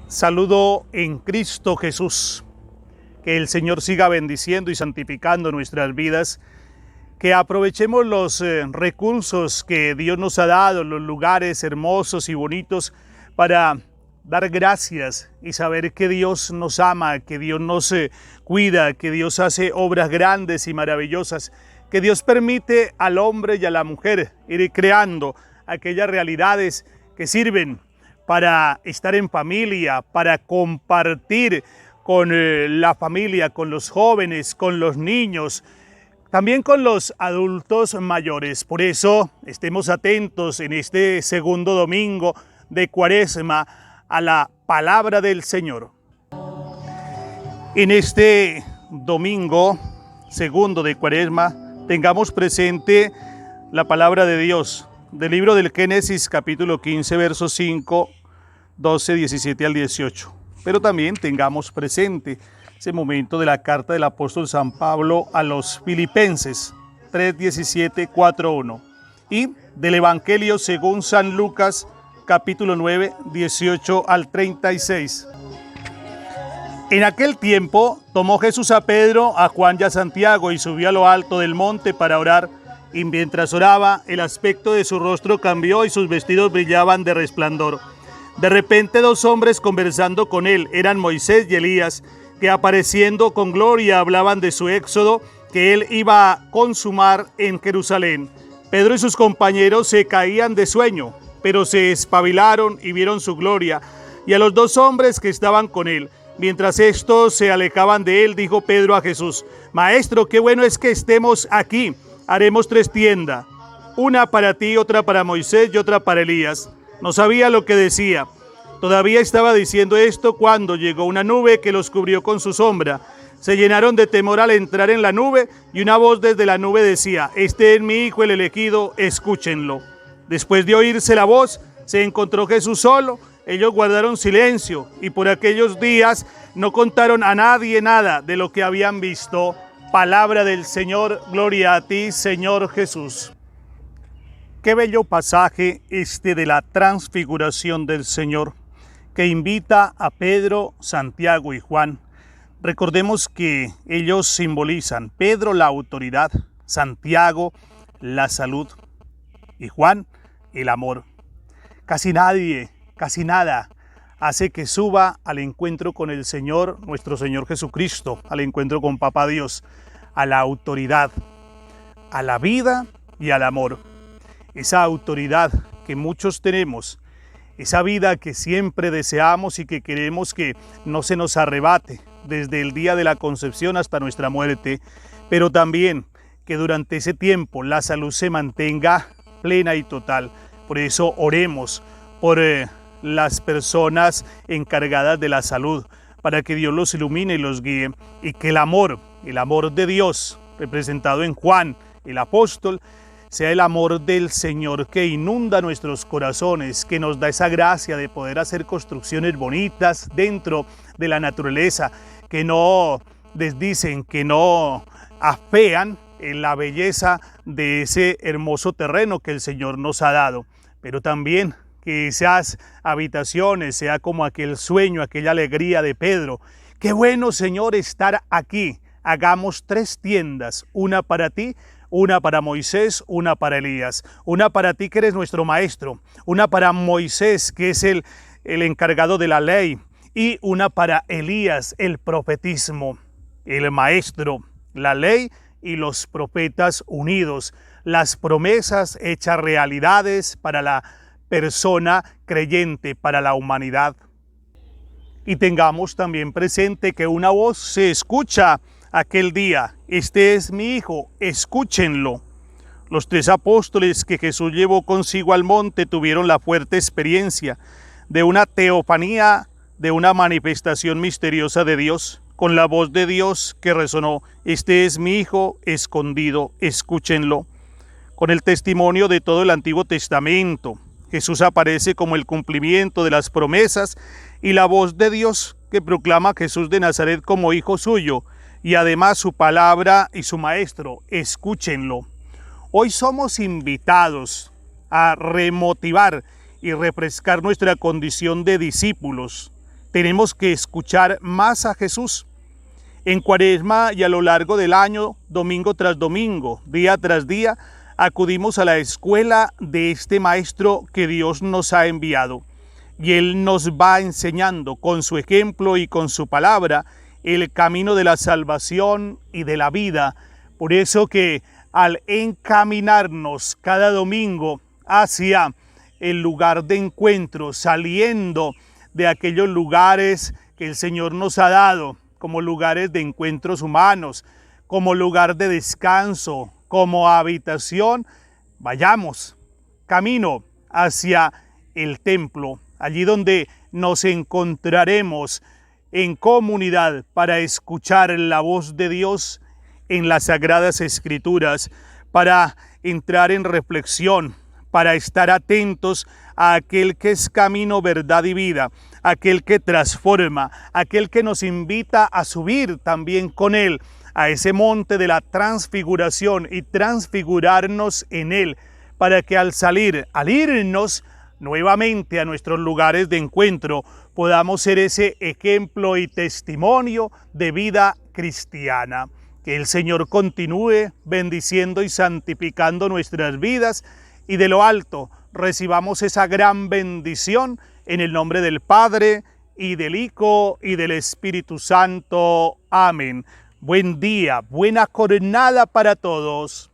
Saludo en Cristo Jesús. Que el Señor siga bendiciendo y santificando nuestras vidas. Que aprovechemos los recursos que Dios nos ha dado, los lugares hermosos y bonitos, para dar gracias y saber que Dios nos ama, que Dios nos cuida, que Dios hace obras grandes y maravillosas, que Dios permite al hombre y a la mujer ir creando aquellas realidades que sirven para estar en familia, para compartir con la familia, con los jóvenes, con los niños, también con los adultos mayores. Por eso estemos atentos en este segundo domingo de Cuaresma a la palabra del Señor. En este domingo segundo de Cuaresma tengamos presente la palabra de Dios del libro del Génesis, capítulo 15, versos 5, 12, 17 al 18. Pero también tengamos presente ese momento de la carta del apóstol San Pablo a los Filipenses, 3, 17, 4, 1. Y del Evangelio según San Lucas, capítulo 9, 18 al 36. En aquel tiempo tomó Jesús a Pedro, a Juan y a Santiago y subió a lo alto del monte para orar. Y mientras oraba, el aspecto de su rostro cambió y sus vestidos brillaban de resplandor. De repente dos hombres conversando con él, eran Moisés y Elías, que apareciendo con gloria hablaban de su éxodo que él iba a consumar en Jerusalén. Pedro y sus compañeros se caían de sueño, pero se espabilaron y vieron su gloria, y a los dos hombres que estaban con él. Mientras estos se alejaban de él, dijo Pedro a Jesús: Maestro, qué bueno es que estemos aquí. Haremos 3 tiendas, una para ti, otra para Moisés y otra para Elías. No sabía lo que decía. Todavía estaba diciendo esto cuando llegó una nube que los cubrió con su sombra. Se llenaron de temor al entrar en la nube, y una voz desde la nube decía: Este es mi Hijo el elegido, escúchenlo. Después de oírse la voz, se encontró Jesús solo. Ellos guardaron silencio y por aquellos días no contaron a nadie nada de lo que habían visto. Palabra del Señor, gloria a ti, Señor Jesús. Qué bello pasaje este de la transfiguración del Señor, que invita a Pedro, Santiago y Juan. Recordemos que ellos simbolizan: Pedro, la autoridad; Santiago, la salud; y Juan, el amor. Casi nadie, casi nada hace que suba al encuentro con el Señor, nuestro Señor Jesucristo, al encuentro con Papá Dios, a la autoridad, a la vida y al amor. Esa autoridad que muchos tenemos, esa vida que siempre deseamos y que queremos que no se nos arrebate desde el día de la concepción hasta nuestra muerte, pero también que durante ese tiempo la salud se mantenga plena y total. Por eso oremos por las personas encargadas de la salud, para que Dios los ilumine y los guíe, y que el amor de Dios, representado en Juan, el apóstol, sea el amor del Señor que inunda nuestros corazones, que nos da esa gracia de poder hacer construcciones bonitas dentro de la naturaleza, que no desdicen, que no afean en la belleza de ese hermoso terreno que el Señor nos ha dado, pero también que esas habitaciones sea como aquel sueño, aquella alegría de Pedro. Qué bueno, Señor, estar aquí. Hagamos 3 tiendas, una para ti, una para Moisés, una para Elías, una para ti que eres nuestro maestro, una para Moisés que es el encargado de la ley, y una para Elías, el profetismo, el maestro, la ley y los profetas unidos, las promesas hechas realidades para la persona creyente, para la humanidad. Y tengamos también presente que una voz se escucha aquel día: Este es mi Hijo, escúchenlo. Los 3 apóstoles que Jesús llevó consigo al monte tuvieron la fuerte experiencia de una teofanía, de una manifestación misteriosa de Dios, con la voz de Dios que resonó: Este es mi Hijo escondido, escúchenlo. Con el testimonio de todo el Antiguo Testamento, Jesús aparece como el cumplimiento de las promesas y la voz de Dios que proclama a Jesús de Nazaret como hijo suyo, y además su palabra y su maestro. Escúchenlo. Hoy somos invitados a remotivar y refrescar nuestra condición de discípulos, tenemos que escuchar más a Jesús. En Cuaresma y a lo largo del año, domingo tras domingo, día tras día, acudimos a la escuela de este Maestro que Dios nos ha enviado. Y Él nos va enseñando con su ejemplo y con su palabra el camino de la salvación y de la vida. Por eso que al encaminarnos cada domingo hacia el lugar de encuentro, saliendo de aquellos lugares que el Señor nos ha dado, como lugares de encuentros humanos, como lugar de descanso, como habitación, vayamos camino hacia el templo, allí donde nos encontraremos en comunidad para escuchar la voz de Dios en las Sagradas Escrituras, para entrar en reflexión, para estar atentos a aquel que es camino, verdad y vida, aquel que transforma, aquel que nos invita a subir también con Él a ese monte de la transfiguración y transfigurarnos en Él, para que al salir, al irnos nuevamente a nuestros lugares de encuentro, podamos ser ese ejemplo y testimonio de vida cristiana. Que el Señor continúe bendiciendo y santificando nuestras vidas, y de lo alto recibamos esa gran bendición en el nombre del Padre, y del Hijo, y del Espíritu Santo. Amén. Buen día, buena jornada para todos.